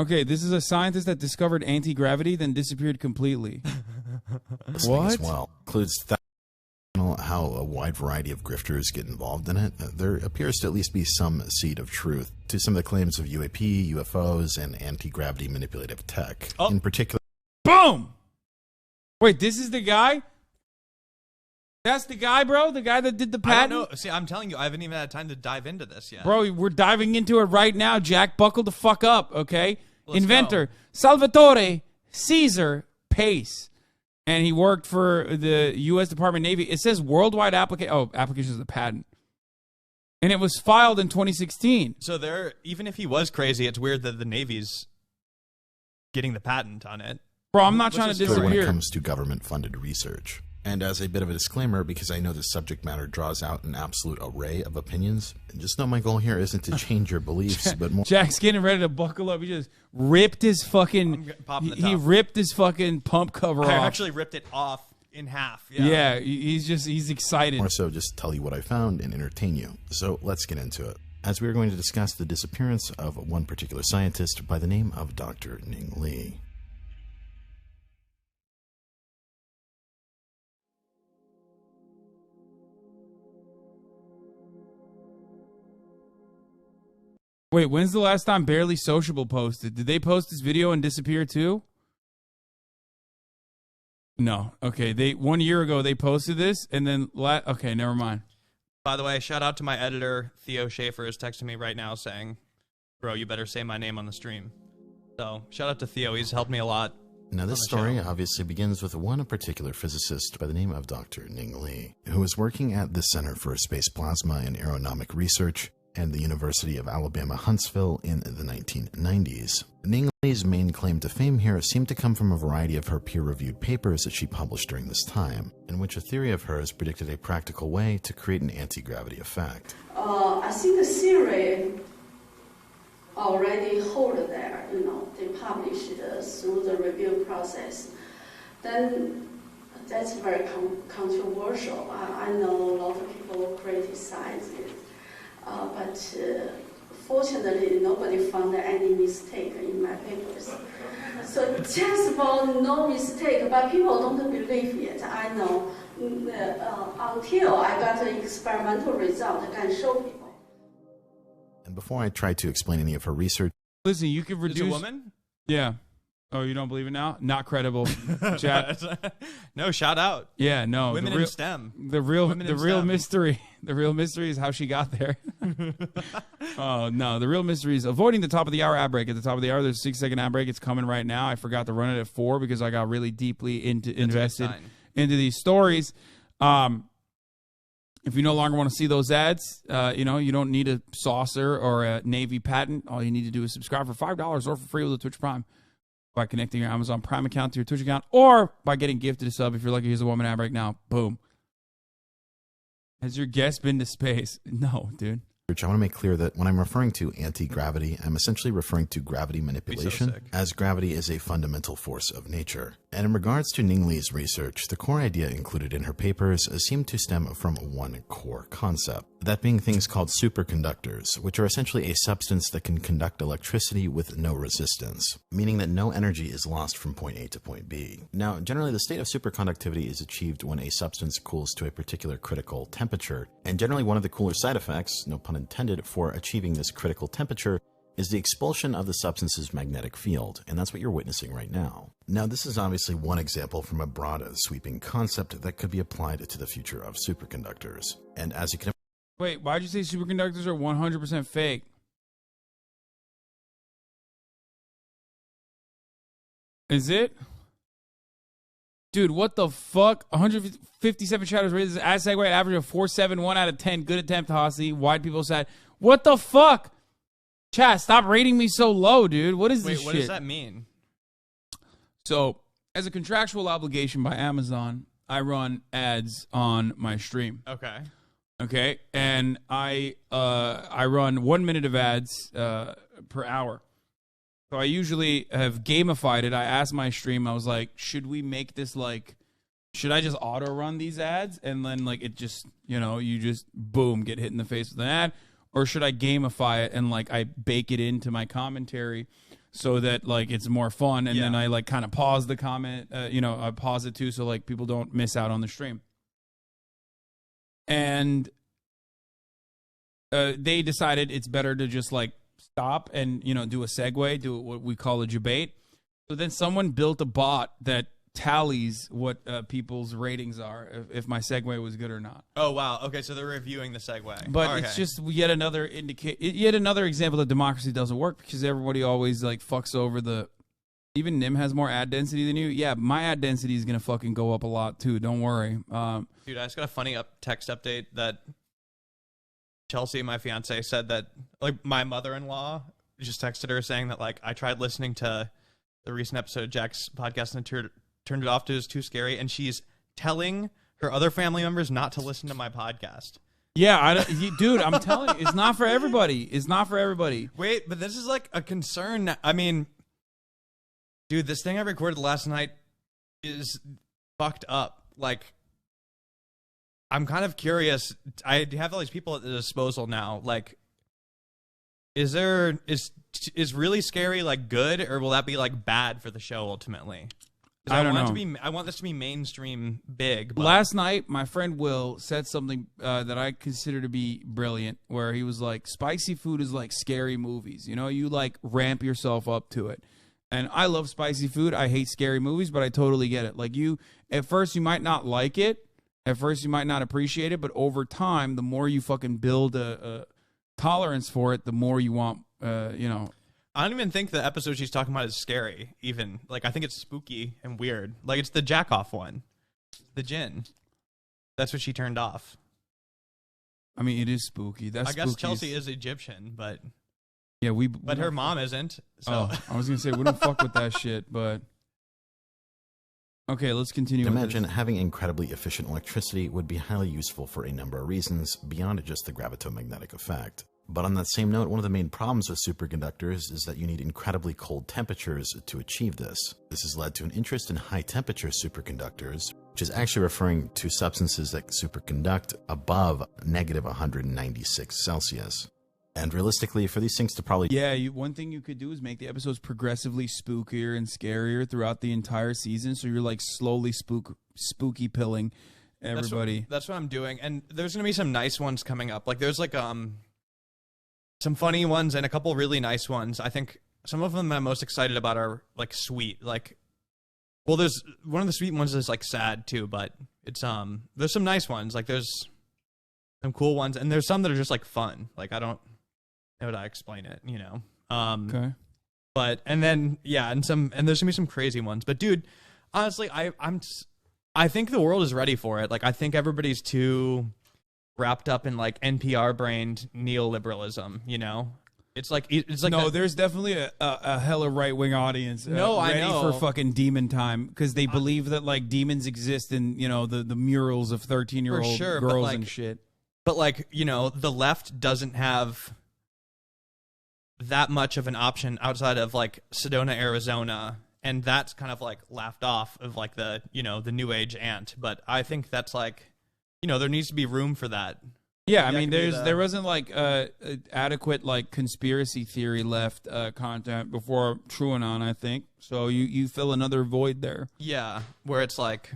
Okay, this is a scientist that discovered anti-gravity, then disappeared completely. What? As well includes how a wide variety of grifters get involved in it. There appears to at least be some seed of truth to some of the claims of UAP, UFOs, and anti-gravity manipulative tech. In particular, boom. Wait, this is the guy? That's the guy, bro? The guy that did the patent? I don't know. See, I'm telling you, I haven't even had time to dive into this yet. Bro, we're diving into it right now, Jack. Buckle the fuck up, okay? Let's Inventor, go. Salvatore Caesar Pace. And he worked for the U.S. Department of Navy. It says worldwide applications of the patent. And it was filed in 2016. So even if he was crazy, it's weird that the Navy's getting the patent on it. Bro, I'm not trying to disappear. when it comes to government-funded research. And as a bit of a disclaimer, because I know this subject matter draws out an absolute array of opinions, just know my goal here isn't to change your beliefs, but more... Jack's getting ready to buckle up. He just ripped his fucking... He ripped his fucking pump cover off. I actually ripped it off in half. Yeah, he's excited. More so just tell you what I found and entertain you. So let's get into it. As we are going to discuss the disappearance of one particular scientist by the name of Dr. Ning Li. Wait, when's the last time Barely Sociable posted? Did they post this video and disappear too? No. Okay, 1 year ago they posted this, and then okay, never mind. By the way, shout out to my editor Theo Schaefer is texting me right now saying, "Bro, you better say my name on the stream." So shout out to Theo. He's helped me a lot. Now, this story obviously begins with one particular physicist by the name of Dr. Ning Li, who was working at the Center for Space Plasma and Aeronomic Research and the University of Alabama Huntsville in the 1990s. Ning Li's main claim to fame here seemed to come from a variety of her peer-reviewed papers that she published during this time, in which a theory of hers predicted a practical way to create an anti-gravity effect. I think the theory already hold there, they published through the review process. Then that's very controversial. I know a lot of people criticize it. But fortunately, nobody found any mistake in my papers. So just about no mistake, but people don't believe it. I know until I got an experimental result, I can show people. And before I try to explain any of her research... Listen, you could reduce... Is a woman? Yeah. Oh, you don't believe it now? Not credible. Chat. No, shout out. Yeah, no. Women in STEM. The real mystery. The real mystery is how she got there. Oh, no. The real mystery is avoiding the top of the hour ad break. At the top of the hour, there's a 6-second ad break. It's coming right now. I forgot to run it at 4 because I got really deeply invested into these stories. If you no longer want to see those ads, you don't need a saucer or a Navy patent. All you need to do is subscribe for $5 or for free with a Twitch Prime by connecting your Amazon Prime account to your Twitch account, or by getting gifted a sub. If you're lucky, here's a woman ad break now. Boom. Has your guest been to space? No, dude. I want to make clear that when I'm referring to anti-gravity, I'm essentially referring to gravity manipulation, as gravity is a fundamental force of nature. And in regards to Ning Li's research, the core idea included in her papers seemed to stem from one core concept, that being things called superconductors, which are essentially a substance that can conduct electricity with no resistance, meaning that no energy is lost from point A to point B. Now, generally, the state of superconductivity is achieved when a substance cools to a particular critical temperature, and generally one of the cooler side effects, no pun intended, for achieving this critical temperature is the expulsion of the substance's magnetic field, and that's what you're witnessing right now. Now, this is obviously one example from a broad, sweeping concept that could be applied to the future of superconductors. And as you can... Wait, why'd you say superconductors are 100% fake? Is it? Dude, what the fuck? 157 shadows rated as segue, average of 4.71 out of 10. Good attempt, Hasi. Wide people said, what the fuck? Chat, stop rating me so low, dude. What is this shit? What does that mean? So, as a contractual obligation by Amazon, I run ads on my stream. Okay, and I run 1 minute of ads per hour. So I usually have gamified it. I asked my stream, I was like, should we make this should I just auto run these ads and then it just, you just boom, get hit in the face with an ad? Or should I gamify it and I bake it into my commentary so that like it's more fun. And Yeah. then I like kind of pause the comment, I pause it too, so like people don't miss out on the stream. And they decided it's better to just like stop and do a segue, do what we call a debate. So then someone built a bot that tallies what people's ratings are, if my segue was good or not. Oh wow. Okay, so they're reviewing the segue. But it's just yet another example that democracy doesn't work, because everybody always like fucks over the. Even Nim has more ad density than you. Yeah, my ad density is gonna fucking go up a lot too. Don't worry. Dude, I just got a funny text update that Chelsea, my fiance, said that like my mother-in-law just texted her saying that like I tried listening to the recent episode of Jack's podcast and turned it off to it was too scary, and she's telling her other family members not to listen to my podcast. Yeah, dude, I'm telling you, it's not for everybody. It's not for everybody. Wait, but this is like a concern. I mean, dude, this thing I recorded last night is fucked up. Like, I'm kind of curious. I have all these people at the disposal now. Like, is really scary like good, or will that be like bad for the show ultimately? I don't know. I want this to be mainstream big. But Last night, my friend Will said something that I consider to be brilliant, where he was like, spicy food is like scary movies. You like ramp yourself up to it. And I love spicy food. I hate scary movies, but I totally get it. Like at first you might not like it. At first you might not appreciate it, but over time, the more you fucking build a tolerance for it, the more you want, I don't even think the episode she's talking about is scary, even. Like, I think it's spooky and weird. Like, it's the jack-off one. The djinn. That's what she turned off. I mean, it is spooky. I guess Chelsea is Egyptian, but... Yeah, But her mom isn't, so... Oh, I was going to say, we don't fuck with that shit, but... Okay, let's continue. Imagine having incredibly efficient electricity would be highly useful for a number of reasons, beyond just the gravitomagnetic effect. But on that same note, one of the main problems with superconductors is that you need incredibly cold temperatures to achieve this. This has led to an interest in high-temperature superconductors, which is actually referring to substances that superconduct above negative 196 Celsius. And realistically, for these things to probably... Yeah, one thing you could do is make the episodes progressively spookier and scarier throughout the entire season, so you're like slowly spooky pilling everybody. That's what I'm doing, and there's going to be some nice ones coming up. Like, there's like some funny ones and a couple really nice ones. I think some of them I'm most excited about are like sweet. Like, well, there's one of the sweet ones is like sad too, but it's there's some nice ones. Like, there's some cool ones, and there's some that are just like fun. Like, I don't know how to explain it, Okay. But and then and there's gonna be some crazy ones. But dude, honestly, I think the world is ready for it. Like, I think everybody's too wrapped up in like NPR brained neoliberalism, It's like no, there's definitely a hella right wing audience. I ready know for fucking demon time, because they believe that like demons exist in the murals of 13-year-old girls and shit. But like the left doesn't have that much of an option outside of like Sedona, Arizona, and that's kind of like laughed off of like the the new age ant. But I think that's like there needs to be room for that. Yeah, I mean, there wasn't like adequate like conspiracy theory left content before TrueAnon, I think. So you fill another void there. Yeah, where it's like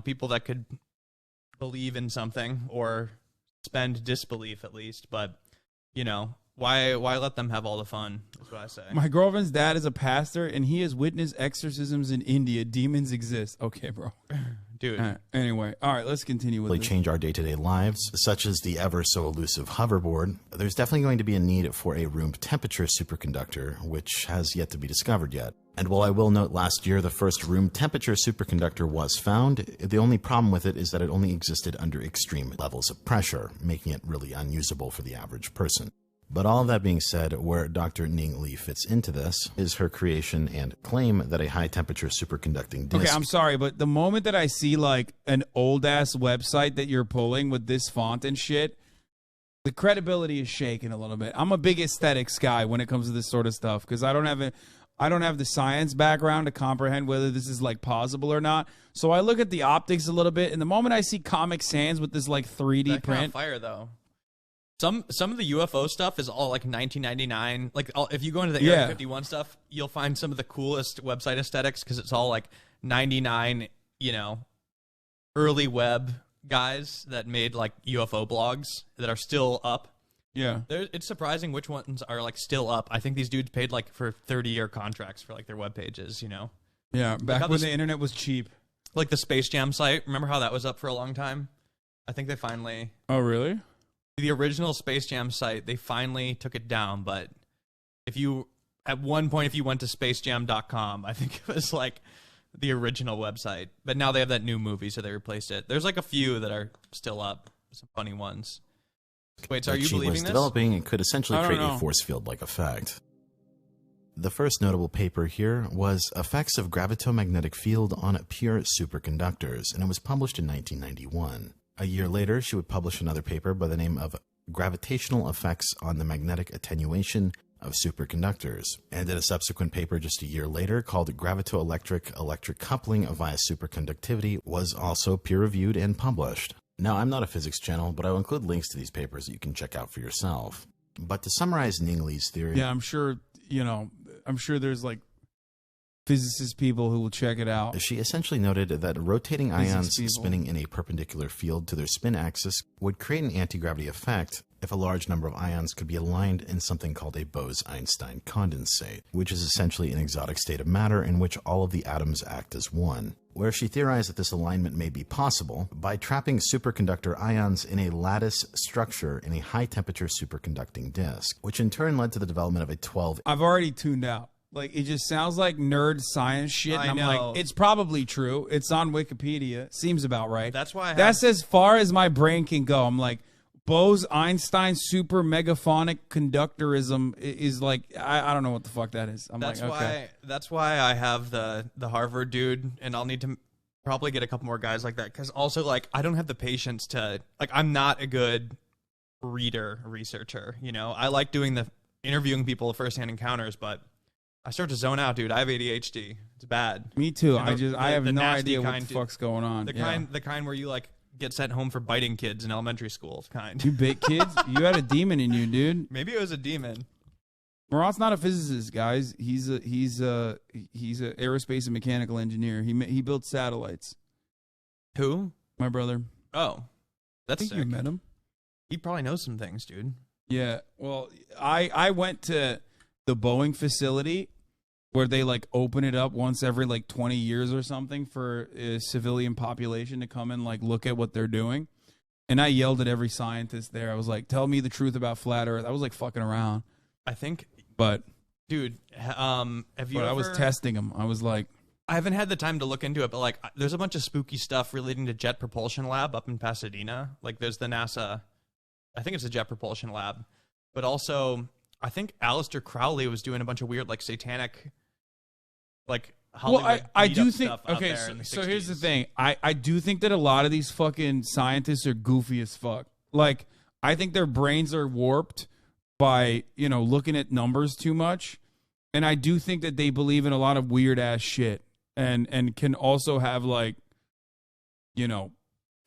people that could believe in something or suspend disbelief at least, but why let them have all the fun? That's what I say. My girlfriend's dad is a pastor, and he has witnessed exorcisms in India. Demons exist. Okay, bro. Dude. Anyway, all right, let's continue with this. Change our day-to-day lives, such as the ever-so-elusive hoverboard. There's definitely going to be a need for a room temperature superconductor, which has yet to be discovered yet. And while I will note last year the first room temperature superconductor was found, the only problem with it is that it only existed under extreme levels of pressure, making it really unusable for the average person. But all of that being said, where Dr. Ning Li fits into this is her creation and claim that a high-temperature superconducting disk... Okay, I'm sorry, but the moment that I see, like, an old-ass website that you're pulling with this font and shit, the credibility is shaken a little bit. I'm a big aesthetics guy when it comes to this sort of stuff, because I don't have the science background to comprehend whether this is, like, possible or not. So I look at the optics a little bit, and the moment I see Comic Sans with this, like, 3D print... Fire, though. Some of the UFO stuff is all like 1999. Like if you go into the Area 51 stuff, you'll find some of the coolest website aesthetics because it's all like 99, early web guys that made like UFO blogs that are still up. Yeah. It's surprising which ones are like still up. I think these dudes paid like for 30-year contracts for like their web pages, Yeah, back when the internet was cheap. Like the Space Jam site. Remember how that was up for a long time? I think they finally... Oh, really? The original Space Jam site, they finally took it down, but at one point, if you went to spacejam.com, I think it was like the original website. But now they have that new movie, so they replaced it. There's like a few that are still up, some funny ones. Wait, so are you believing this? Developing and could essentially create a force field-like effect. The first notable paper here was Effects of Gravitomagnetic Field on Pure Superconductors, and it was published in 1991. A year later, she would publish another paper by the name of Gravitational Effects on the Magnetic Attenuation of Superconductors, and in a subsequent paper just a year later called Gravitoelectric Electric Coupling via Superconductivity was also peer-reviewed and published. Now, I'm not a physics channel, but I will include links to these papers that you can check out for yourself. But to summarize Ning Li's theory... Yeah, I'm sure there's like physicist people who will check it out. She essentially noted that rotating ions spinning in a perpendicular field to their spin axis would create an anti-gravity effect if a large number of ions could be aligned in something called a Bose-Einstein condensate, which is essentially an exotic state of matter in which all of the atoms act as one, where she theorized that this alignment may be possible by trapping superconductor ions in a lattice structure in a high-temperature superconducting disk, which in turn led to the development of a 12... I've already tuned out. Like, it just sounds like nerd science shit, and I'm like, it's probably true. It's on Wikipedia. Seems about right. That's as far as my brain can go. I'm like, Bose-Einstein super megaphonic conductorism is like, I don't know what the fuck that is. That's why I have the Harvard dude, and I'll need to probably get a couple more guys like that, because also, like, I don't have the patience to, like, I'm not a good researcher, I like doing the interviewing people, first-hand encounters, but I start to zone out, dude. I have ADHD. It's bad. Me too. I have no idea what the fuck's going on. The kind where you like get sent home for biting kids in elementary school kind. You bit kids? You had a demon in you, dude. Maybe it was a demon. Murat's not a physicist, guys. He's a aerospace and mechanical engineer. He built satellites. Who? My brother. Oh, that's sick. You met him. He probably knows some things, dude. Yeah. Well, I went to the Boeing facility where they like open it up once every like 20 years or something for a civilian population to come and like look at what they're doing. And I yelled at every scientist there. I was like, tell me the truth about flat Earth. I was like fucking around. I think, but dude, have you ever... I was testing them. I was like, I haven't had the time to look into it, but like there's a bunch of spooky stuff relating to Jet Propulsion Lab up in Pasadena. Like there's the NASA, I think it's the Jet Propulsion Lab, but also I think Aleister Crowley was doing a bunch of weird like satanic like Hollywood. Well, I do think, stuff okay, out there so here's the thing. I do think that a lot of these fucking scientists are goofy as fuck. Like, I think their brains are warped by, looking at numbers too much. And I do think that they believe in a lot of weird ass shit and can also have like,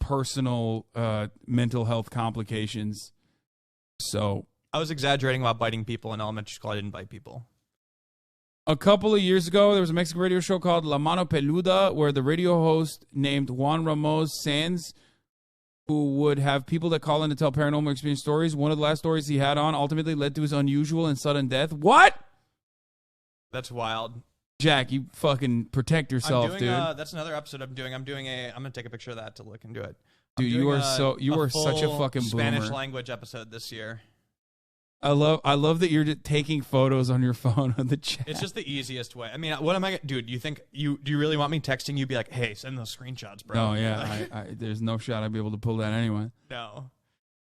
personal mental health complications. So I was exaggerating about biting people in elementary school. I didn't bite people. A couple of years ago, there was a Mexican radio show called La Mano Peluda, where the radio host named Juan Ramos Sanz, who would have people that call in to tell paranormal experience stories. One of the last stories he had on ultimately led to his unusual and sudden death. What? That's wild. Jack, you fucking protect yourself, dude. That's another episode I'm doing. I'm gonna take a picture of that to look into it. Dude, you are such a fucking Spanish boomer. language episode this year. I love that you're just taking photos on your phone of the chat. It's just the easiest way. I mean, what am I, dude? You think do you really want me texting you? Be like, hey, send those screenshots, bro. Oh yeah, there's no shot I'd be able to pull that anyway. No,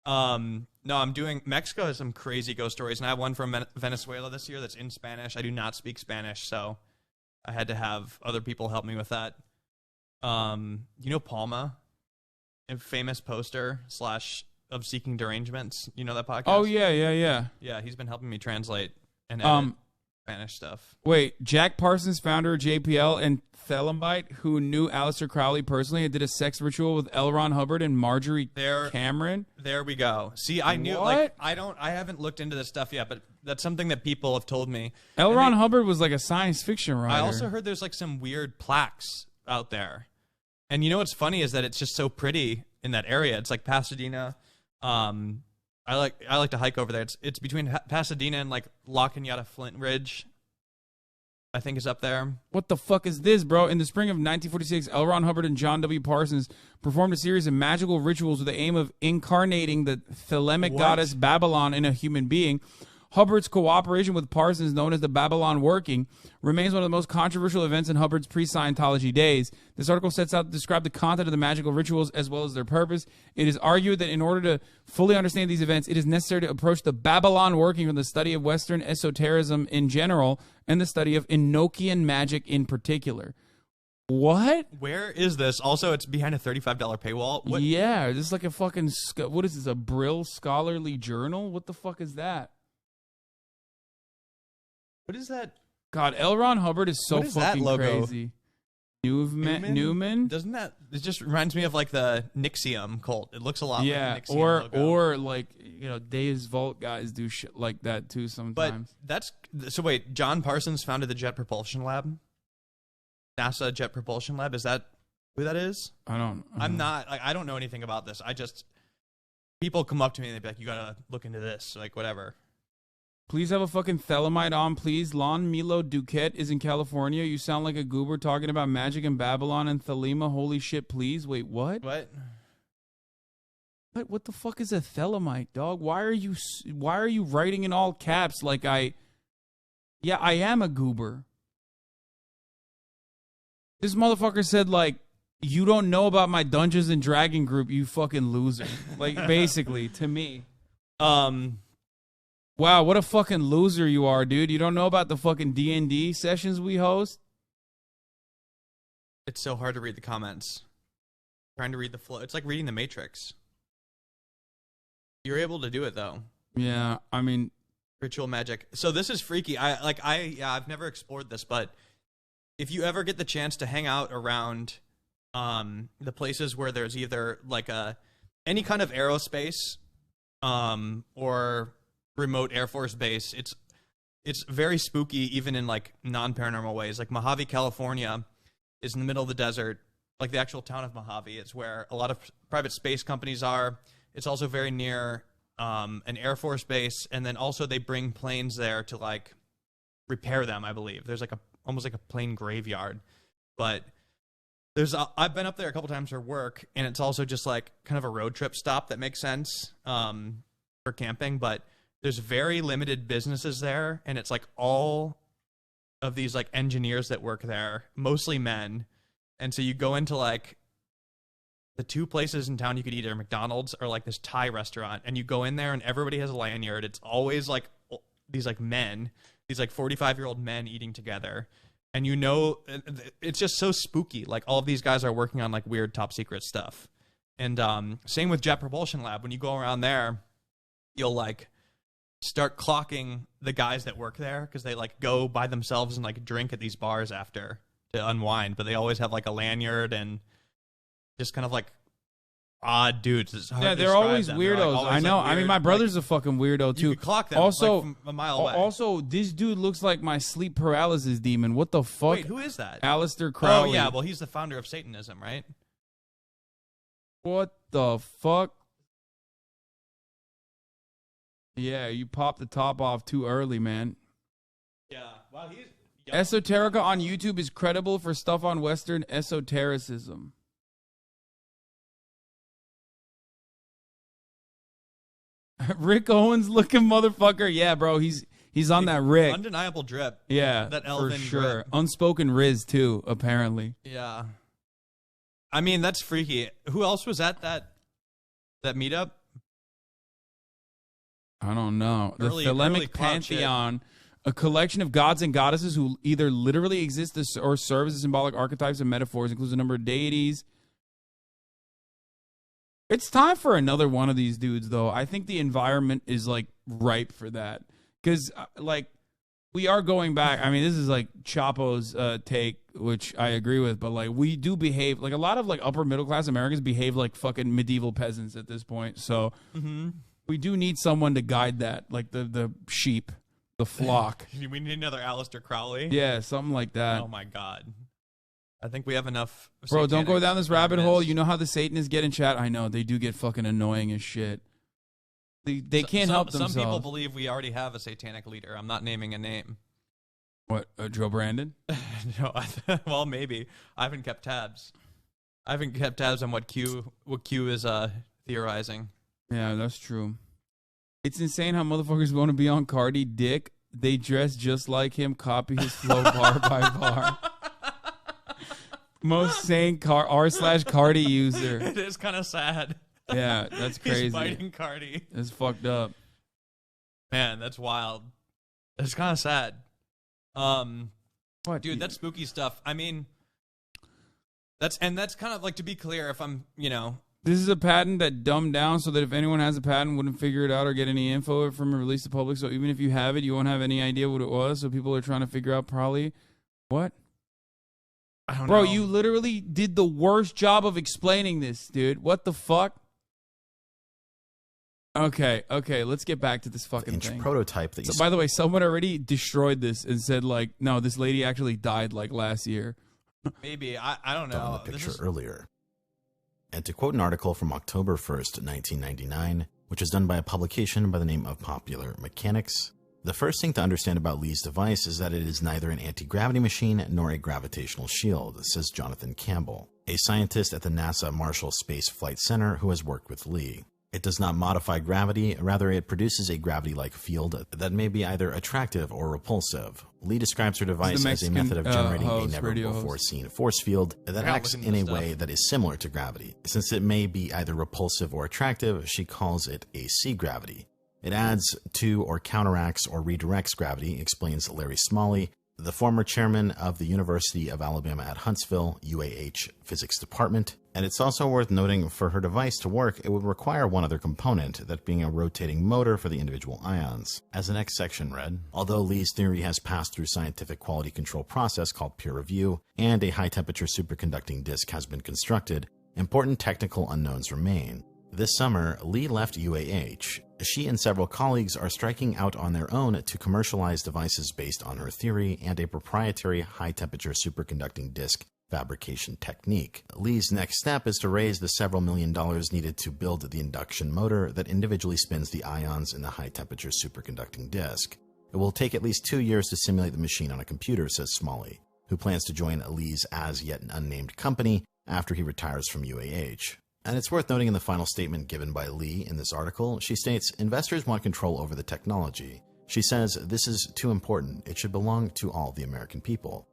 I'm doing. Mexico has some crazy ghost stories, and I have one from Venezuela this year that's in Spanish. I do not speak Spanish, so I had to have other people help me with that. Palma, a famous poster / of Seeking Derangements. You know that podcast? Oh, yeah. Yeah, he's been helping me translate and edit. Spanish stuff. Wait, Jack Parsons, founder of JPL and Thelembite, who knew Aleister Crowley personally and did a sex ritual with L. Ron Hubbard and Marjorie Cameron. There we go. See, I knew. What? Like, I haven't looked into this stuff yet, but that's something that people have told me. L. Ron Hubbard was like a science fiction writer. I also heard there's like some weird plaques out there, and you know what's funny is that it's just so pretty in that area. It's like Pasadena. I like to hike over there. It's between Pasadena and like La Cañada Flint Ridge, I think is up there. What the fuck is this, bro? In the spring of 1946, L. Ron Hubbard and John W. Parsons performed a series of magical rituals with the aim of incarnating the Thelemic goddess Babylon in a human being. Hubbard's cooperation with Parsons, known as the Babylon Working, remains one of the most controversial events in Hubbard's pre-Scientology days. This article sets out to describe the content of the magical rituals as well as their purpose. It is argued that in order to fully understand these events, it is necessary to approach the Babylon Working from the study of Western esotericism in general and the study of Enochian magic in particular. What? Where is this? Also, it's behind a $35 paywall. What? Yeah, this is like a fucking... What is this, a Brill scholarly journal? What the fuck is that? What is that? God, L. Ron Hubbard is so fucking crazy. Newman? Doesn't that? It just reminds me of like the Nixium cult. It looks a lot like the Nixium logo. Or like, you know, Dave's Vault guys do shit like that too sometimes. But so wait, John Parsons founded the Jet Propulsion Lab? NASA Jet Propulsion Lab? Is that who that is? I'm not, like, I don't know anything about this. People come up to me and they'd be like, you gotta look into this, like whatever. Please have a fucking Thelemite on, please. Lon Milo Duquette is in California. You sound like a goober talking about magic in Babylon and Thelema. Holy shit, please. Wait, what? What? What the fuck is a Thelemite, dog? Why are you writing in all caps like I am a goober. This motherfucker said, like, you don't know about my Dungeons and Dragon group, you fucking loser. Like, basically, to me. Wow, what a fucking loser you are, dude. You don't know about the fucking D&D sessions we host? It's so hard to read the comments. Trying to read the flow. It's like reading the Matrix. You're able to do it, though. Yeah, I mean... Ritual magic. So this is freaky. I've never explored this, but if you ever get the chance to hang out around the places where there's either like any kind of aerospace or remote Air Force base, it's very spooky even in like non-paranormal ways. Like Mojave, California is in the middle of the desert. Like the actual town of Mojave is where a lot of private space companies are. It's also very near an Air Force base, and then also they bring planes there to like repair them, I believe. There's like almost like a plane graveyard. But I've been up there a couple times for work, and it's also just like kind of a road trip stop that makes sense for camping, but there's very limited businesses there, and it's like all of these like engineers that work there, mostly men. And so you go into like the two places in town you could eat are McDonald's or like this Thai restaurant, and you go in there and everybody has a lanyard. It's always like these like men, these like 45-year-old men eating together. And you know, it's just so spooky. Like all of these guys are working on like weird top secret stuff. And same with Jet Propulsion Lab. When you go around there, you'll like start clocking the guys that work there because they like go by themselves and like drink at these bars after to unwind, but they always have like a lanyard and just kind of like odd dudes. Yeah, they're always weirdos. Always I know. Like weird, I mean, my brother's a fucking weirdo too. You could clock them also like, from a mile away. Also, this dude looks like my sleep paralysis demon. What the fuck? Wait, who is that? Aleister Crowley. Oh yeah, well he's the founder of Satanism, right? What the fuck? Yeah, you popped the top off too early, man. Yeah. Wow, he's... Esoterica on YouTube is credible for stuff on Western esotericism. Rick Owens looking motherfucker. Yeah, bro, he's on that Rick. Undeniable drip. Yeah, that elven for sure. drip. Unspoken Riz too, apparently. Yeah. I mean, that's freaky. Who else was at that meetup? I don't know. The Thelemic Pantheon, a collection of gods and goddesses who either literally exist or serve as symbolic archetypes and metaphors, includes a number of deities. It's time for another one of these dudes, though. I think the environment is like ripe for that. Because, like, we are going back. I mean, this is like Chapo's take, which I agree with, but like we do behave like a lot of like upper middle class Americans behave like fucking medieval peasants at this point. So we do need someone to guide that, like the sheep, the flock. We need another Aleister Crowley. Yeah, something like that. Oh my God. I think we have enough. Bro, don't go down this rabbit hole. You know how the Satanists get in chat? I know. They do get fucking annoying as shit. They can't help themselves. Some people believe we already have a satanic leader. I'm not naming a name. What, Joe Brandon? No, well, maybe. I haven't kept tabs. I haven't kept tabs on what Q is theorizing. Yeah, that's true. It's insane how motherfuckers want to be on Cardi dick. They dress just like him, copy his flow bar by bar. Most sane r/Cardi user. It is kind of sad. Yeah, that's crazy. He's fighting Cardi. That's fucked up. Man, that's wild. It's kind of sad. What, dude, that's spooky stuff. I mean, that's kind of like, to be clear, if I'm, This is a patent that dumbed down so that if anyone has a patent, wouldn't figure it out or get any info from it released to the public. So even if you have it, you won't have any idea what it was. So people are trying to figure out probably what. I don't know. Bro, you literally did the worst job of explaining this, dude. What the fuck? Okay, let's get back to this fucking thing. Prototype that you by the way, someone already destroyed this and said, like, no, this lady actually died, like, last year. Maybe. I don't know. On the picture earlier. And to quote an article from October 1st, 1999, which was done by a publication by the name of Popular Mechanics, the first thing to understand about Lee's device is that it is neither an anti-gravity machine nor a gravitational shield, says Jonathan Campbell, a scientist at the NASA Marshall Space Flight Center who has worked with Lee. It does not modify gravity, rather it produces a gravity-like field that may be either attractive or repulsive. Lee describes her device as a method of generating a never-before-seen force field that acts in a way that is similar to gravity. Since it may be either repulsive or attractive, she calls it a C-gravity. It adds to or counteracts or redirects gravity, explains Larry Smalley, the former chairman of the University of Alabama at Huntsville, UAH Physics Department. And it's also worth noting, for her device to work, it would require one other component, that being a rotating motor for the individual ions. As the next section read, although Lee's theory has passed through scientific quality control process called peer review, and a high-temperature superconducting disk has been constructed, important technical unknowns remain. This summer, Lee left UAH. She and several colleagues are striking out on their own to commercialize devices based on her theory and a proprietary high-temperature superconducting disk fabrication technique. Lee's next step is to raise the several $million needed to build the induction motor that individually spins the ions in the high-temperature superconducting disk. It will take at least 2 years to simulate the machine on a computer, says Smalley, who plans to join Lee's as yet unnamed company after he retires from UAH. And it's worth noting in the final statement given by Lee in this article, she states, investors want control over the technology. She says, this is too important. It should belong to all the American people.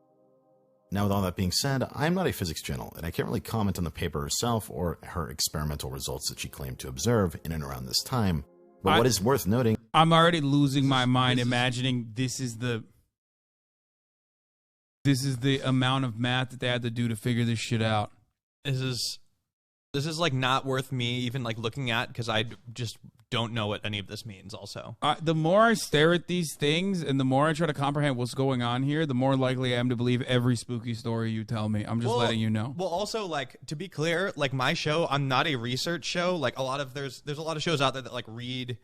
Now, with all that being said, I'm not a physics journal, and I can't really comment on the paper herself or her experimental results that she claimed to observe in and around this time. But what is worth noting... I'm already losing my mind imagining this is the amount of math that they had to do to figure this shit out. This is like not worth me even like looking at, because I just don't know what any of this means also. The more I stare at these things and the more I try to comprehend what's going on here, the more likely I am to believe every spooky story you tell me. I'm just letting you know. Well, also, like, to be clear, like my show, I'm not a research show. Like there's a lot of shows out there that like read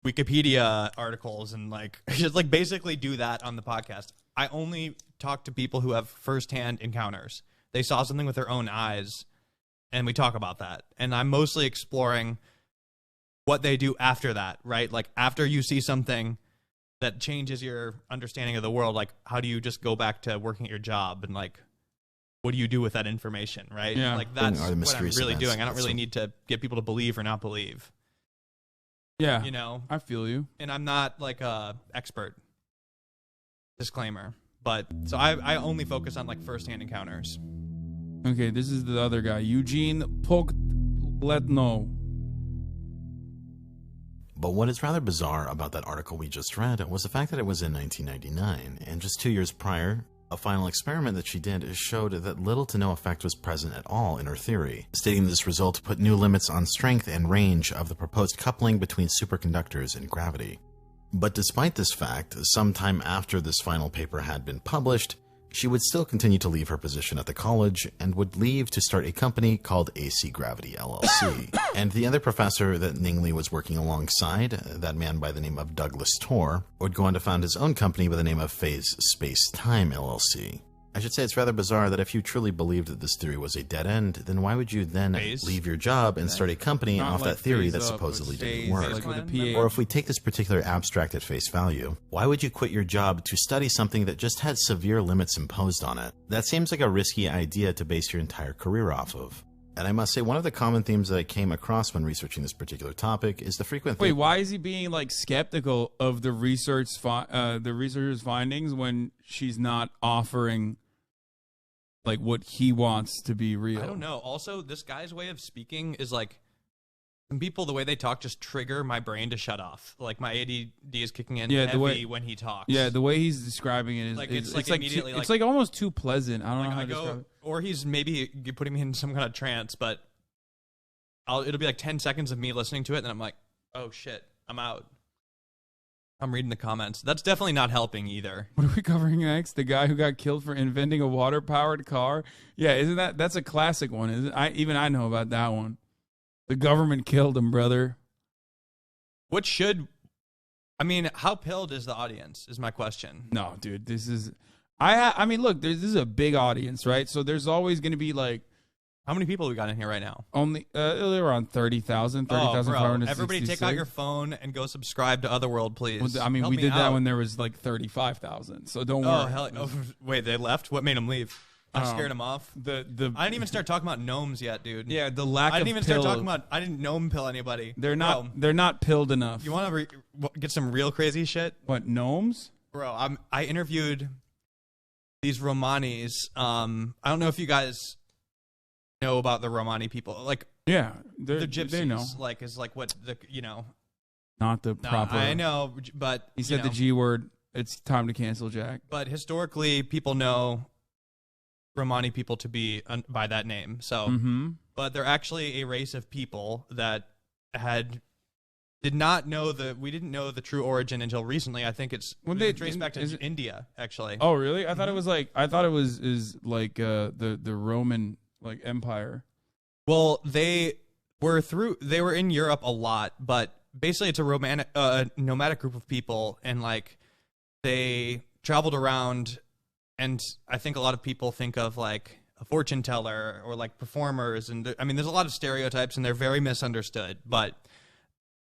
Wikipedia articles and like just like basically do that on the podcast. I only talk to people who have firsthand encounters. They saw something with their own eyes. And we talk about that. And I'm mostly exploring what they do after that, right? Like after you see something that changes your understanding of the world, like how do you just go back to working at your job and like what do you do with that information, right? Yeah. Like that's what I'm really doing. I don't really need to get people to believe or not believe. Yeah. You know? I feel you. And I'm not like a expert. Disclaimer. But so I only focus on like firsthand encounters. Okay, this is the other guy, Eugene Pokletno. But what is rather bizarre about that article we just read was the fact that it was in 1999, and just 2 years prior, a final experiment that she did showed that little to no effect was present at all in her theory, stating this result put new limits on strength and range of the proposed coupling between superconductors and gravity. But despite this fact, sometime after this final paper had been published, she would still continue to leave her position at the college and would leave to start a company called HasanAbi LLC. And the other professor that Ning was working alongside, that man by the name of Douglas Torr, would go on to found his own company by the name of Phase Space Time LLC. I should say it's rather bizarre that if you truly believed that this theory was a dead end, then why would you then leave your job and start a company off that theory that supposedly didn't work? Or if we take this particular abstract at face value, why would you quit your job to study something that just had severe limits imposed on it? That seems like a risky idea to base your entire career off of. And I must say, one of the common themes that I came across when researching this particular topic is the frequent... Wait, why is he being, like, skeptical of the researcher's findings when she's not offering... like what he wants to be real? I don't know. Also, this guy's way of speaking is like, some people, the way they talk just trigger my brain to shut off. Like my ADD is kicking in heavy when he talks. Yeah, the way he's describing it is like it's like immediately it's like almost too pleasant. I don't know how to describe it. Or he's maybe putting me in some kind of trance, but it'll be like 10 seconds of me listening to it, and then I'm like, oh shit, I'm out. I'm reading the comments. That's definitely not helping either. What are we covering next? The guy who got killed for inventing a water-powered car? Yeah, isn't that's a classic one, isn't it? Even I know about that one. The government killed him, brother. I mean, how pilled is the audience is my question. No, dude, this is... I mean, look, this is a big audience, right? So there's always going to be like... How many people we got in here right now? Only they're around 30,000, 30,566. Everybody take out your phone and go subscribe to Otherworld, please. Well, I mean, we did that when there was like 35,000, so don't worry. Wait, they left? What made them leave? I scared them off. I didn't even start talking about gnomes yet, dude. Yeah, the lack of I didn't even start talking about... I didn't gnome pill anybody. They're not pilled enough. You want to get some real crazy shit? What, gnomes? Bro, I interviewed these Romanis. I don't know if you guys... know about the Romani people, like the gypsies. They know, like is like what the not the proper. I know, but he said the G word. It's time to cancel, Jack. But historically, people know Romani people to be by that name. So, but they're actually a race of people that did not know we didn't know the true origin until recently. I think it's traced back to India, actually. Oh, really? I thought it was like the Roman. Like empire. Well, they were in Europe a lot, but basically it's a nomadic group of people, and like they traveled around, and I think a lot of people think of like a fortune teller or like performers, and I mean there's a lot of stereotypes, and they're very misunderstood. But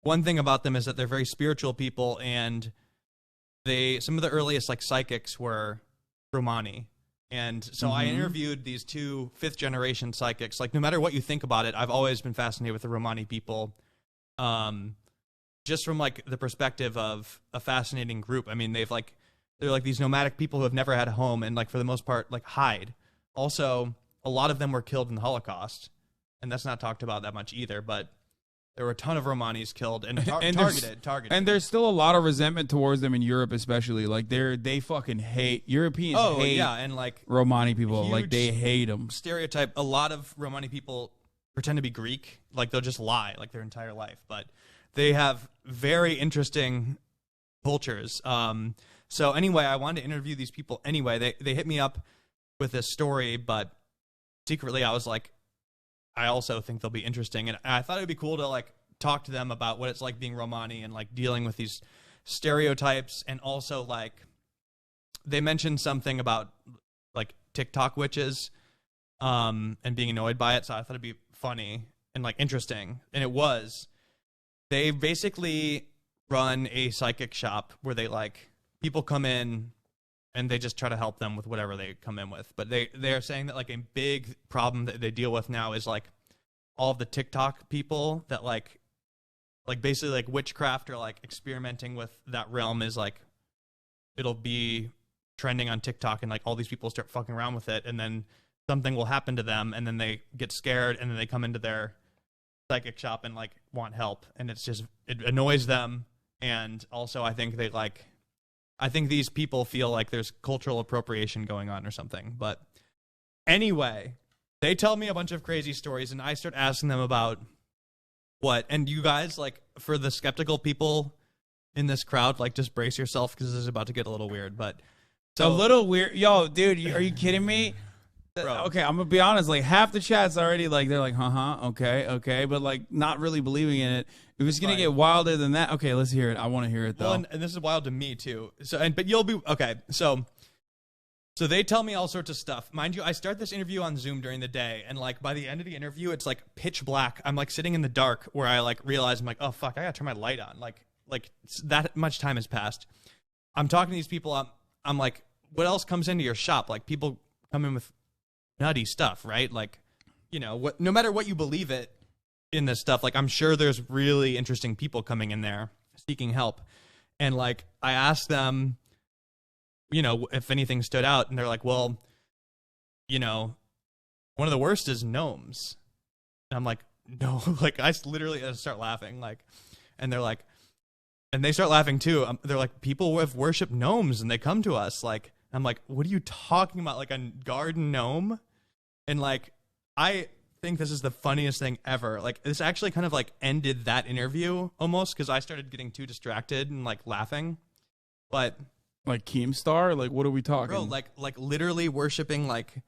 one thing about them is that they're very spiritual people, and some of the earliest like psychics were Romani. And so I interviewed these two fifth-generation psychics. Like, no matter what you think about it, I've always been fascinated with the Romani people, just from like the perspective of a fascinating group. I mean, they're like these nomadic people who have never had a home, and like for the most part, like hide. Also, a lot of them were killed in the Holocaust, and that's not talked about that much either. But there were a ton of Romanis killed and targeted. And there's still a lot of resentment towards them in Europe, especially. Like they fucking hate Europeans. And like Romani people, like they hate them. Stereotype. A lot of Romani people pretend to be Greek. Like they'll just lie like their entire life, but they have very interesting cultures. So anyway, I wanted to interview these people. Anyway, they hit me up with this story, but secretly I was like, I also think they'll be interesting, and I thought it would be cool to like talk to them about what it's like being Romani and like dealing with these stereotypes, and also like they mentioned something about like TikTok witches and being annoyed by it, so I thought it'd be funny and like interesting, and it was. They basically run a psychic shop where they like people come in and they just try to help them with whatever they come in with. But they're saying that like a big problem that they deal with now is like all of the TikTok people that like basically like witchcraft or like experimenting with that realm is like it'll be trending on TikTok, and like all these people start fucking around with it, and then something will happen to them, and then they get scared, and then they come into their psychic shop and like want help, and it annoys them. And also I think these people feel like there's cultural appropriation going on or something. But anyway, they tell me a bunch of crazy stories, and I start asking them about what. And you guys, like, for the skeptical people, in this crowd, like just brace yourself because this is about to get a little weird. But so a little weird, yo, dude. Are you kidding me? Bro. Okay, I'm gonna be honest. Like half the chat's already like they're like, okay, but like not really believing in it. If it's gonna get wilder than that, okay, let's hear it. I want to hear it though. Well, and this is wild to me too. So, but you'll be okay. So they tell me all sorts of stuff. Mind you, I start this interview on Zoom during the day, and like by the end of the interview, it's like pitch black. I'm like sitting in the dark where I like realize I'm like, oh fuck, I gotta turn my light on. Like that much time has passed. I'm talking to these people. I'm like, what else comes into your shop? Like people come in with nutty stuff, right? Like, you know, what? No matter what you believe it in this stuff, like I'm sure there's really interesting people coming in there seeking help, and like I asked them, you know, if anything stood out, and they're like, well, you know, one of the worst is gnomes. And I'm like, no, like I literally start laughing, like, and they're like, and they start laughing too. They're like, people have worshipped gnomes and they come to us. Like, I'm like, what are you talking about? Like a garden gnome? And like, I think this is the funniest thing ever. Like, this actually kind of like ended that interview almost because I started getting too distracted and like laughing. But like Keemstar, like what are we talking? Bro, like literally worshiping like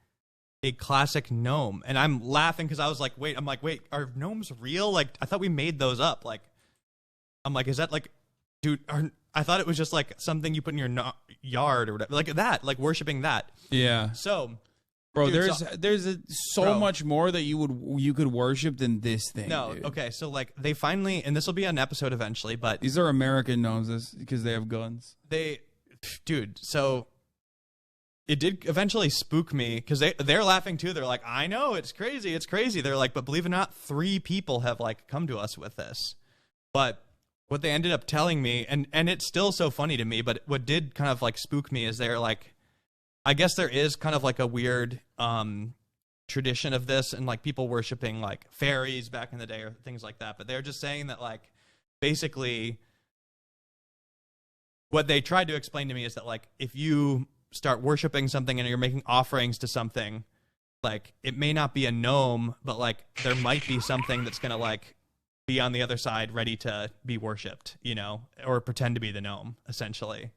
a classic gnome, and I'm laughing because I was like, wait, are gnomes real? Like, I thought we made those up. Like, I'm like, is that like, dude? I thought it was just like something you put in your yard or whatever, like that, like worshiping that. Yeah. So, bro, dude, there's so much more that you could worship than this thing. No, dude. Okay, so like they finally, and this will be an episode eventually, but these are American gnomes because they have guns. Dude, so it did eventually spook me because they're laughing too. They're like, I know, it's crazy. They're like, but believe it or not, 3 people have like come to us with this. But what they ended up telling me, and it's still so funny to me, but what did kind of like spook me is they're like, I guess there is kind of like a weird tradition of this and like people worshiping like fairies back in the day or things like that. But they're just saying that like basically what they tried to explain to me is that like if you start worshiping something and you're making offerings to something, like it may not be a gnome, but like there might be something that's gonna like be on the other side ready to be worshipped, you know, or pretend to be the gnome essentially.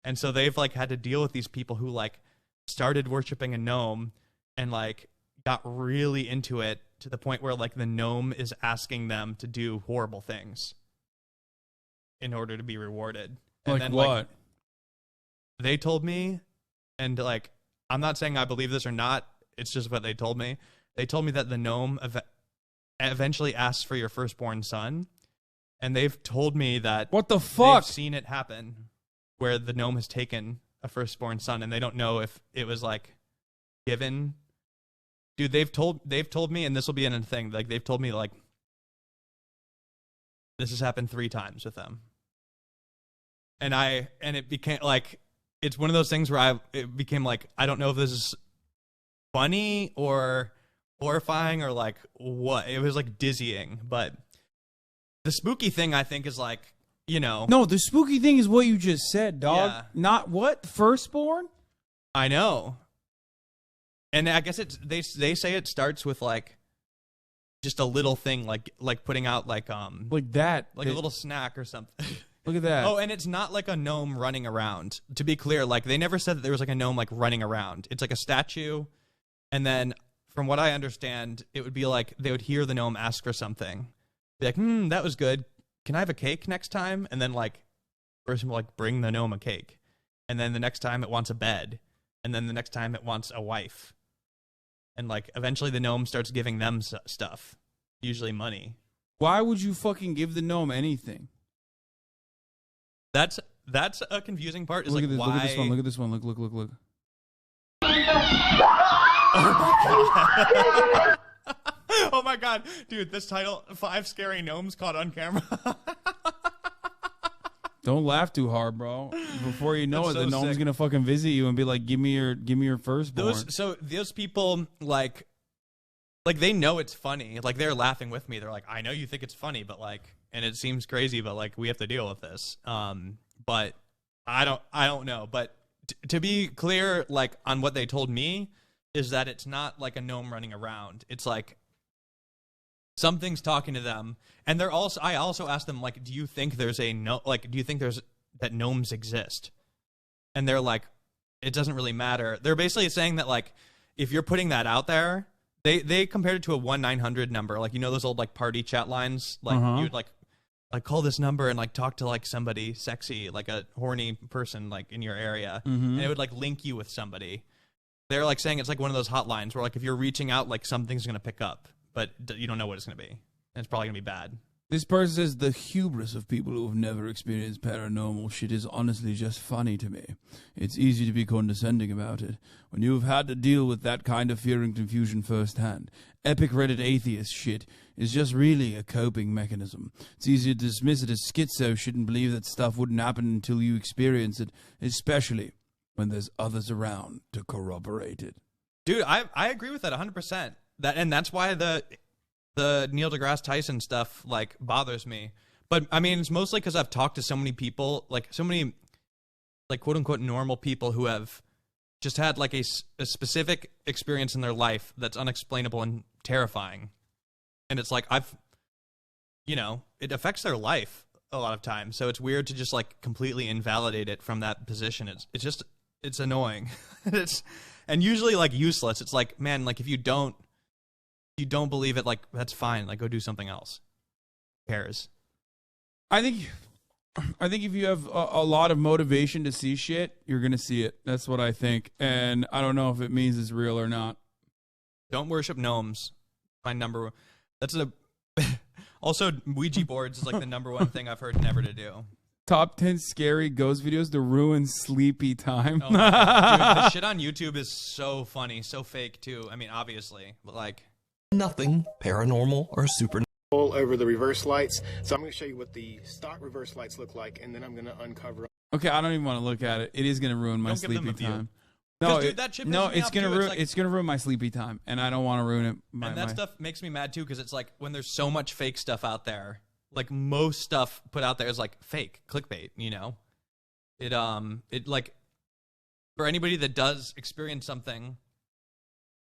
And so they've like had to deal with these people who like started worshiping a gnome and like got really into it to the point where like the gnome is asking them to do horrible things in order to be rewarded. And like then, what? like, they told me, and like, I'm not saying I believe this or not. It's just what they told me. They told me that the gnome eventually asks for your firstborn son, and they've told me that what the fuck? They've seen it happen, where the gnome has taken a firstborn son, and they don't know if it was like given. Dude, they've told me, and this will be in a thing. Like they've told me like this has happened 3 times with them. And it became like, it's one of those things where it became like, I don't know if this is funny or horrifying or like what. It was like dizzying. But the spooky thing I think is like, you know. No, the spooky thing is what you just said, dog. Yeah. Not what? Firstborn? I know. And I guess they say it starts with like just a little thing like putting out like that. Like a little snack or something. Look at that. Oh, and it's not like a gnome running around. To be clear, like they never said that there was like a gnome like running around. It's like a statue, and then from what I understand, it would be like they would hear the gnome ask for something, be like, that was good. Can I have a cake next time? And then like the person will like bring the gnome a cake, and then the next time it wants a bed, and then the next time it wants a wife, and like eventually the gnome starts giving them stuff, usually money. Why would you fucking give the gnome anything? That's a confusing part. Is Look like at this. why... Look at this one. Look at this one. Look. Oh my god, dude! This title: 5 scary gnomes caught on camera. Don't laugh too hard, bro. Before you know That's it, the so gnome's sick. gonna fucking visit you and be like, "Give me your firstborn." Those people like they know it's funny. Like they're laughing with me. They're like, I know you think it's funny, but like, and it seems crazy, but like we have to deal with this. But I don't know. But to be clear, like on what they told me is that it's not like a gnome running around. It's like something's talking to them. And they're also, I also asked them, like, do you think there's that gnomes exist? And they're like, it doesn't really matter. They're basically saying that, like, if you're putting that out there, they compared it to a 1-900 number. Like, you know, those old, like, party chat lines? Like, you'd, like, call this number and, like, talk to, like, somebody sexy, like a horny person, like, in your area. And it would, like, link you with somebody. They're, like, saying it's, like, one of those hotlines where, like, if you're reaching out, like, something's going to pick up, but you don't know what it's going to be. And it's probably going to be bad. This person says the hubris of people who have never experienced paranormal shit is honestly just funny to me. It's easy to be condescending about it when you have had to deal with that kind of fear and confusion firsthand. Epic Reddit atheist shit is just really a coping mechanism. It's easy to dismiss it as schizo shit and believe that stuff wouldn't happen until you experience it, especially when there's others around to corroborate it. Dude, I agree with that 100%. And that's why the Neil deGrasse Tyson stuff, like, bothers me. But, I mean, it's mostly because I've talked to so many people, like, so many, like, quote-unquote normal people who have just had, like, a specific experience in their life that's unexplainable and terrifying. And it's like, you know, it affects their life a lot of times. So it's weird to just, like, completely invalidate it from that position. It's annoying. And usually, like, useless. It's like, man, like, if you don't believe it, like, that's fine. Like, go do something else. Who cares? I think if you have a lot of motivation to see shit, you're going to see it. That's what I think. And I don't know if it means it's real or not. Don't worship gnomes. My number one. That's also, Ouija boards is, like, the number one thing I've heard never to do. Top 10 scary ghost videos to ruin sleepy time. Oh my God. Dude, the shit on YouTube is so funny. So fake, too. I mean, obviously. But, like... Nothing paranormal or supernatural over the reverse lights. So I'm going to show you what the stock reverse lights look like, and then I'm going to uncover. Okay, I don't even want to look at it. It is going to ruin my sleepy time. No, dude, that shit it's gonna ruin my sleepy time, and I don't want to ruin it. And that stuff makes me mad too, because it's like when there's so much fake stuff out there, like most stuff put out there is like fake clickbait. You know, it like for anybody that does experience something,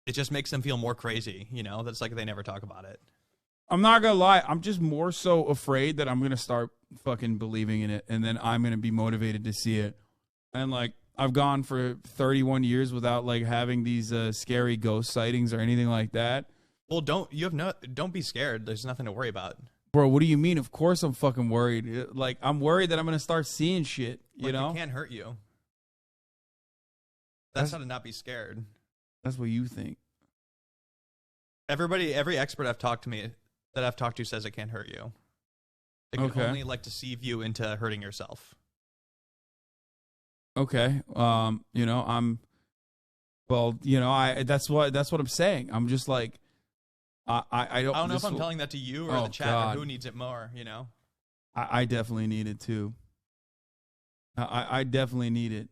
it just makes them feel more crazy. You know, that's like they never talk about it. I'm not gonna lie, I'm just more so afraid that I'm gonna start fucking believing in it, and then I'm gonna be motivated to see it, and like. I've gone for 31 years without like having these scary ghost sightings or anything like that. Well, don't be scared. There's nothing to worry about. Bro, what do you mean? Of course I'm fucking worried. Like I'm worried that I'm going to start seeing shit, you know? It can't hurt you. That's how to not be scared. That's what you think. Every expert I've talked to says it can't hurt you. It can only like deceive you into hurting yourself. Okay. You know, that's what I'm saying. I'm just like, I don't know if I'm telling that to you or the chat or who needs it more, you know? I definitely need it too. I definitely need it.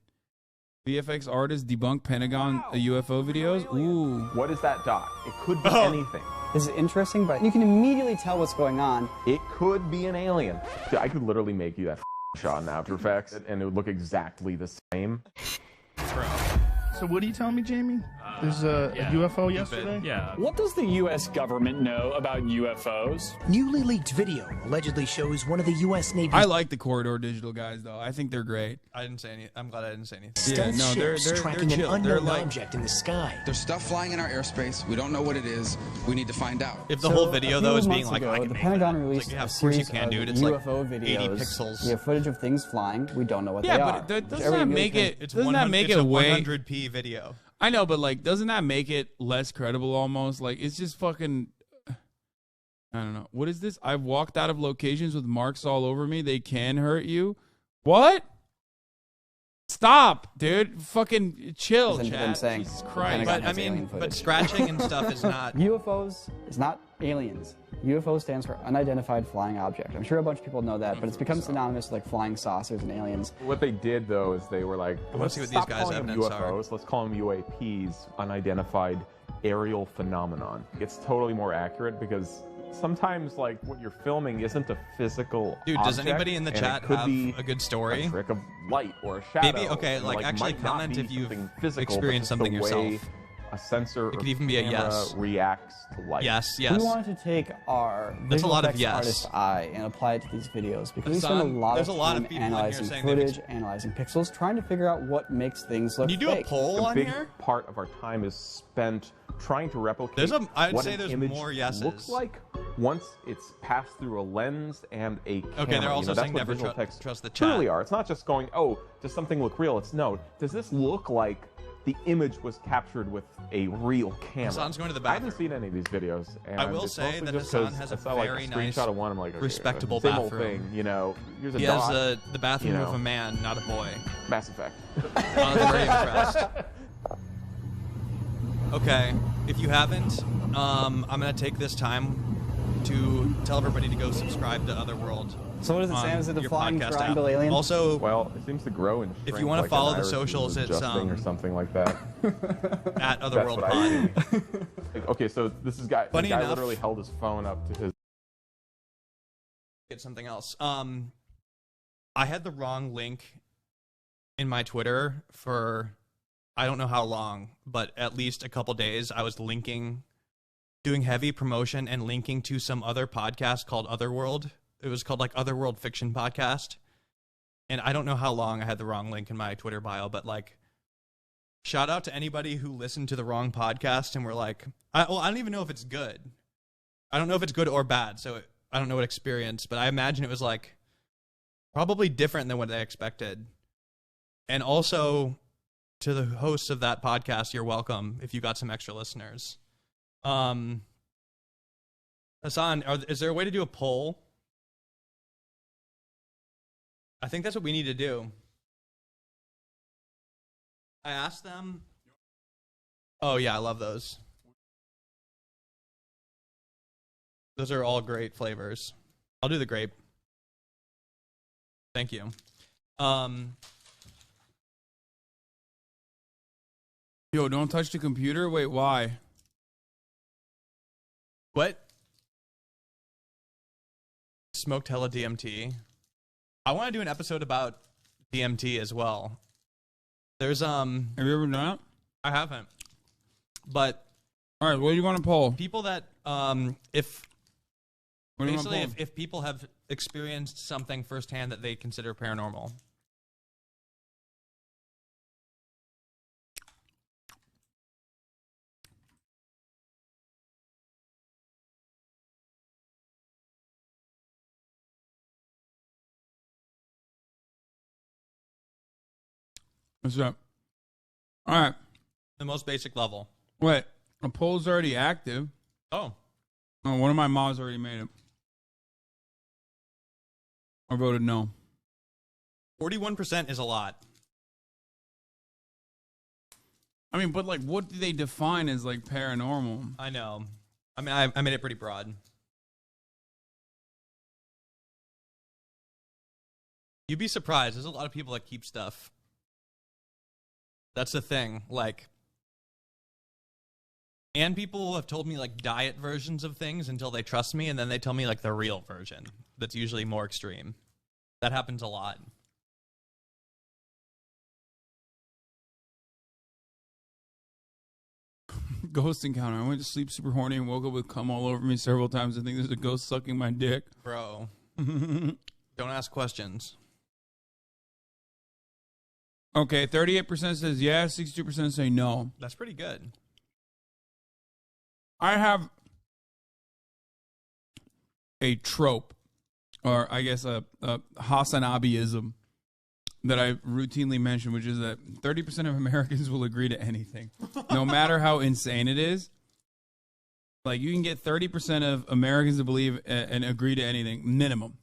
VFX artists debunk Pentagon UFO videos. Ooh. What is that dot? It could be anything. This is interesting, but you can immediately tell what's going on. It could be an alien. Dude, I could literally make you that shot in After Effects, and it would look exactly the same. So what are you telling me, Jamie? There's a UFO yesterday? Yeah. What does the U.S. government know about UFOs? Newly leaked video allegedly shows one of the U.S. Navy's... I like the Corridor Digital guys, though. I think they're great. I didn't say anything. I'm glad I didn't say anything. Stealth ships tracking an unknown object in the sky. There's stuff flying in our airspace. We don't know what it is. We need to find out. If the whole video, though, is being like, I can the make Pentagon that. released Like, yeah, a of course you series can, dude. of It's UFO like videos. 80 pixels. We have footage of things flying. We don't know what they are. Yeah, but doesn't that make it... It's doesn't that make it a way... 100p video. I know, but like, doesn't that make it less credible almost? Like, it's just fucking... I don't know. What is this? I've walked out of locations with marks all over me. They can hurt you. What? Stop, dude. Fucking chill, That's chat. what I'm saying. Jesus Christ. But, I mean, but scratching and stuff is not... UFOs is not aliens. UFO stands for unidentified flying object. I'm sure a bunch of people know that, but it's become synonymous with like flying saucers and aliens. What they did, though, is they were like, let's see what stop these guys' calling them evidence UFOs, are. let's call them UAPs, unidentified aerial phenomenon. It's totally more accurate because sometimes like what you're filming isn't a physical Dude, does object, anybody in the and chat it could have be a good story? A trick of light or a shadow. Maybe, okay, like actually might not comment be if you've something physical, experienced but something just the way yourself. a sensor It or could even be a camera yes. reacts to light. Yes, yes. We wanted to take our That's a visual lot of effects yes. artist eye and apply it to these videos because we spend a Hasan, lot there's of a lot time of people in here analyzing saying they've footage, analyzing pixels, trying to figure out what makes things look Can you do fake. a poll A on big here? part of our time is spent trying to replicate I'd what say an there's image more yeses. looks like once it's passed through a lens and a camera. Okay, they're also that's saying what never visual effects trust the chat. truly are. It's not just going, oh, does something look real? It's no, does this look like the image was captured with a real camera? Hasan's going to the I bathroom. haven't seen any of these videos. And I will it's say mostly that just Hasan 'cause has I a saw, like, very screenshot nice, of one. I'm like, okay, respectable same old bathroom. thing, you know. Here's a He dog, has the bathroom you know. of a man, not a boy. Mass Effect. I was very impressed. Okay, if you haven't, I'm gonna take this time to tell everybody to go subscribe to Otherworld. So what does it say? Is it a your flying podcast triangle app. alien? Also, well, it seems to grow and if shrink you want to like follow an the iris socials, is it's adjusting or something like that. at Otherworld That's what I Pod. see. Okay, so this guy Funny enough- literally held his phone up to his. Get something else. I had the wrong link in my Twitter for I don't know how long, but at least a couple days. I was doing heavy promotion and linking to some other podcast called Otherworld. It was called like Otherworld Fiction Podcast. And I don't know how long I had the wrong link in my Twitter bio, but like, shout out to anybody who listened to the wrong podcast and were like, I don't even know if it's good. I don't know if it's good or bad, so I don't know what experience, but I imagine it was like probably different than what they expected. And also to the hosts of that podcast, you're welcome if you got some extra listeners. Hasan, is there a way to do a poll? I think that's what we need to do. I asked them. Oh yeah, I love those. Those are all great flavors. I'll do the grape. Thank you. Yo, don't touch the computer? Wait, why? What? Smoked hella DMT. I want to do an episode about DMT as well. There's Have you ever done it? I haven't. But all right, what do you want to poll? People that if people have experienced something firsthand that they consider paranormal. What's up? All right. The most basic level. Wait, a poll's already active. Oh, one of my mods already made it. I voted no. 41% is a lot. I mean, but like, what do they define as like paranormal? I know. I mean, I made it pretty broad. You'd be surprised. There's a lot of people that keep stuff. That's the thing. Like, and people have told me like diet versions of things until they trust me, and then they tell me like the real version. That's usually more extreme. That happens a lot. Ghost encounter. I went to sleep super horny and woke up with cum all over me several times. I think there's a ghost sucking my dick. Bro. Don't ask questions. Okay, 38% says yes, 62% say no. That's pretty good. I have a trope, or I guess a HasanAbiism that I routinely mention, which is that 30% of Americans will agree to anything, no matter how insane it is. Like, you can get 30% of Americans to believe and agree to anything, minimum.